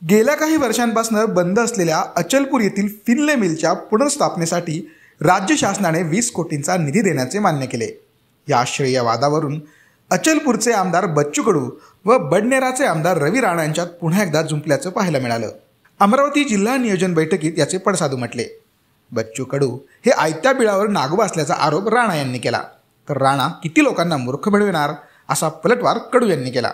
गेल्या काही वर्षांपासून बंद असलेल्या अचलपूर येथील फिनले मिलच्या पुनर्स्थापनेसाठी राज्य शासनाने 20 कोटींचा निधी देण्याचे मान्य केले। या आश्चर्यवादावरून अचलपूरचे आमदार बच्चू कडू व बडनेराचे आमदार रवी राणा यांच्यात पुन्हा एकदा जुंपल्याचं पाहायला मिळालं। अमरावती जिल्हा नियोजन बैठकीत याचे पडसाद उमटले। बच्चू कडू हे आयत्या बिळावर नागोबा असल्याचा आरोप राणा यांनी केला, तर राणा किती लोकांना मूर्ख बनविणार असा पलटवार कडू यांनी केला।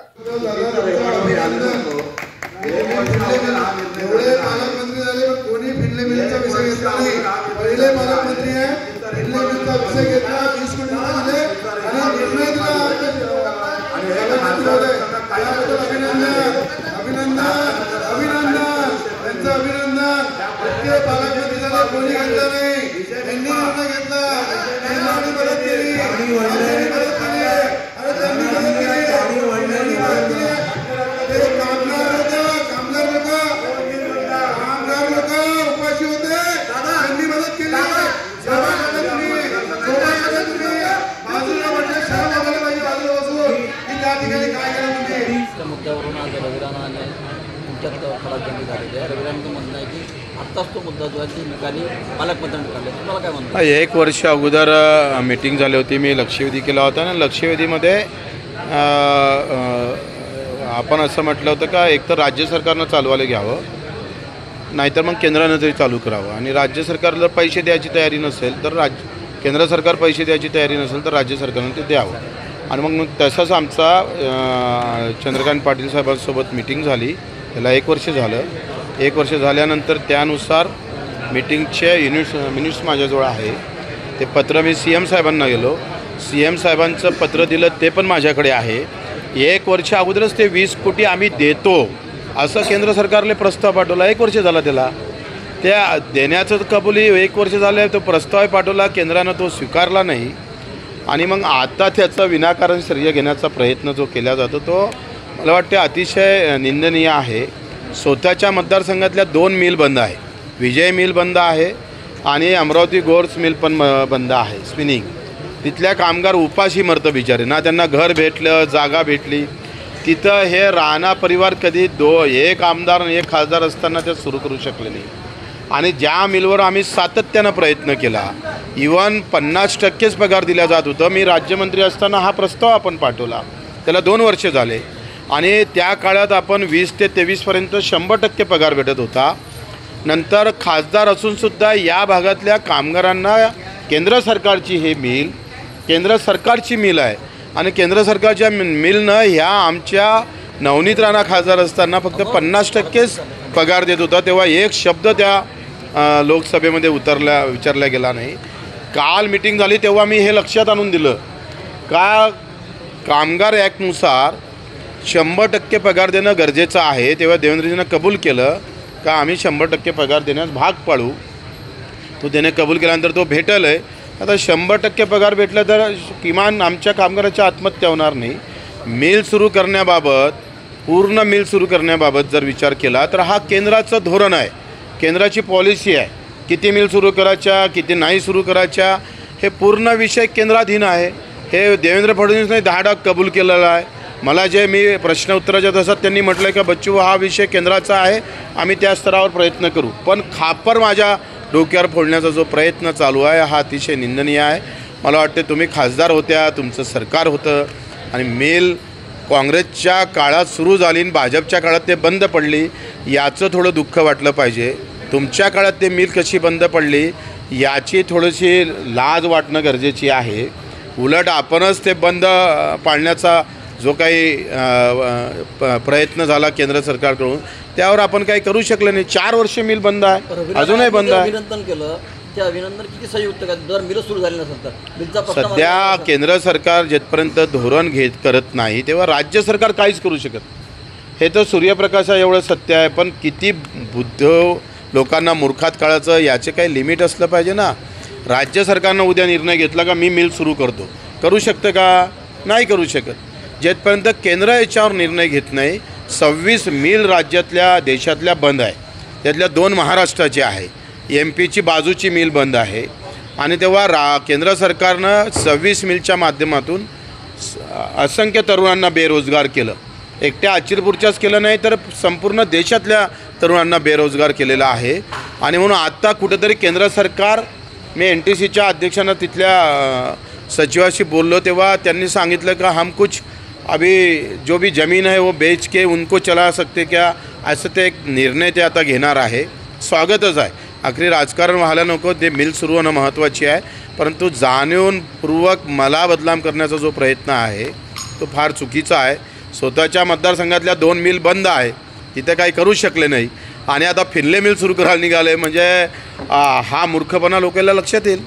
मुद्द्यावरून आज रविराणाने तुमच्यात खडाजंगी झालेली आहे। रविराणाचं म्हणणं आहे की आत्ताच तो मुद्दा जो आहे ती निकाली पालकमंत्र्यांनी निकाले, तुम्हाला काय म्हणतो? 1 वर्ष अगोदर मीटिंग झाली होती, मी लक्षवेधी केला होता आणि लक्षवेधीमध्ये आपण असं म्हटलं होतं का एकतर राज्य सरकारनं चालवायला घ्यावं, नाहीतर मग केंद्रानं तरी चालू करावं, आणि राज्य सरकारला पैसे द्यायची तयारी नसेल तर केंद्र सरकार पैसे द्यायची तयारी नसेल तर राज्य सरकारनं ते द्यावं। आणि मग तसंच आमचा चंद्रकांत पाटील साहेबांसोबत मीटिंग झाली, त्याला 1 वर्ष झालं। 1 वर्ष झाल्यानंतर त्यानुसार मीटिंगचे मिनिट्स माझ्याजवळ आहे, ते पत्र मी CM साहेबांना गेलो, CM साहेबांचं पत्र दिलं, ते पण माझ्याकडे आहे। 1 वर्ष अगोदरच ते 20 कोटी आम्ही देतो असं केंद्र सरकारने प्रस्ताव पाठवला। 1 वर्ष झाला त्याला, त्या देण्याचं कबुली 1 वर्ष झालं, तो प्रस्ताव पाठवला, केंद्रानं तो स्वीकारला नाही, आणि मग आता त्याचा विनाकारण श्रेय घेण्याचा प्रयत्न जो केला जातो तो मला वाटते अतिशय निंदनीय आहे। स्वतःच्या मतदारसंघातल्या 2 मिल बंद आहे, विजय मिल बंद आहे आणि अमरावती गोर्स मिल पण बंद आहे स्पिनिंग। तिथल्या कामगार उपाशी मरतं बिचारे, ना त्यांना घर भेटलं, जागा भेटली। तिथं हे राणा परिवार कधी 1 आमदार आणि 1 खासदार असताना ते सुरू करू शकले नाही, आणि ज्या मिलवर आम्ही सातत्यानं प्रयत्न केला, इवन 50% पगार दिला जात होतं। मी राज्यमंत्री असताना हा प्रस्ताव आपण पाठवला, त्याला 2 वर्ष झाले, आणि त्या काळात आपण 20 ते 23पर्यंत 100% पगार भेटत होता। नंतर खासदार असूनसुद्धा या भागातल्या कामगारांना केंद्र सरकारची हे मिल केंद्र सरकारची मिल आहे, आणि केंद्र सरकारच्या मिलनं ह्या आमच्या नवनीत राणा खासदार असताना फक्त 50%च पगार देत होता। तेव्हा एक शब्द त्या लोकसभेमध्ये विचारला गेला नाही। काल मीटिंग झाली तेव्हा मी हे लक्षात आणून दिलं का कामगार ॲक्टनुसार 100% पगार देणं गरजेचं आहे। तेव्हा देवेंद्रजींना कबूल केलं का आम्ही 100% पगार देण्यास भाग पाडू, तो त्याने कबूल केल्यानंतर तो भेटेल आहे। आता 100% पगार भेटला तर किमान आमच्या कामगाराची आत्महत्या होणार नाही। मिल सुरू करण्याबाबत, पूर्ण मिल सुरू करण्याबाबत जर विचार केला तर हा केंद्राचं धोरण आहे, केंद्राची पॉलिसी आहे, किती मिल सुरू करायच्या, किती नाही सुरू करायच्या, हे पूर्ण विषय केंद्राधीन आहे। हे देवेंद्र फडणवीसने 10 कबूल केलेलं आहे। मला जे मी प्रश्न उत्तराच्या तासात त्यांनी म्हटलं की बच्चू हा विषय केंद्राचा आहे, आम्ही त्या स्तरावर प्रयत्न करू, पण खापर माझ्या डोक्यावर फोडण्याचा जो प्रयत्न चालू आहे हा अतिशय निंदनीय आहे। मला वाटते तुम्ही खासदार होत्या, तुमचं सरकार होतं, आणि मिल काँग्रेसच्या काळात सुरू झाली आणि भाजपच्या काळात ते बंद पडली, याचं थोडं दुःख वाटलं पाहिजे। तुमच्या काळात ते मिल कशी बंद पडली याची थोडीशी लाज वाटणं गरजेची आहे। उलट आपणच ते बंद पाडण्याचा जो काही प्रयत्न झाला केंद्र सरकारकडून, त्यावर आपण काही करू शकले नाही। 4 वर्ष मिल बंद आहे, अजूनही बंद आहे। अभिनंदन केलं, ते अभिनंदन किती संयुक्त जर मिल सुरू झाली नसेल तर मिलचा सध्या केंद्र सरकार जिथपर्यंत धोरण करत नाही तेव्हा राज्य सरकार काहीच करू शकत। हे तर सूर्यप्रकाशा एवढं सत्य आहे, पण किती बुद्ध लोकांना मूर्खात काढायचं याचे काही लिमिट असलं पाहिजे ना। राज्य सरकारनं उद्या निर्णय घेतला का मी मिल सुरू करतो, करू शकतं का? नाही करू शकत। जिथपर्यंत केंद्र याच्यावर निर्णय घेत नाही, 26 मिल राज्यातल्या देशातल्या बंद आहे, त्यातल्या 2 महाराष्ट्राचे आहे, MP बाजूची मिल बंद आहे, आणि तेव्हा केंद्र सरकारनं 26 मिलच्या माध्यमातून असंख्य तरुणांना बेरोजगार केलं, एकट्या अचलपूरच्याच केलं नाही तर संपूर्ण देशातल्या तरुणांना बेरोजगार केलेला आहे. आणि म्हणून आत्ता कुठेतरी केंद्र सरकार, मी NTCच्या अध्यक्षांना तिथल्या सचिवाशी बोललो तेव्हा त्यांनी सांगितलं का हम कुछ अभी जो भी ज़मीन है वो बेच के उनको चला सकते क्या, असं ते एक निर्णय ते आता घेणार आहे. स्वागतच आहे. आखरी राजकारण व्हायला नको, ते मिल सुरू होणं महत्त्वाची आहे, परंतु जाणीवपूर्वक मला बदनाम करण्याचा जो प्रयत्न आहे तो फार चुकीचा आहे. स्वतःच्या मतदारसंघातल्या 2 मिल बंद आहे, तिथे काही करू शकले नाही आणि आता फिनले मिल सुरू करायला निघाले म्हणजे हा मूर्खपणा लोकांना लक्षात येईल.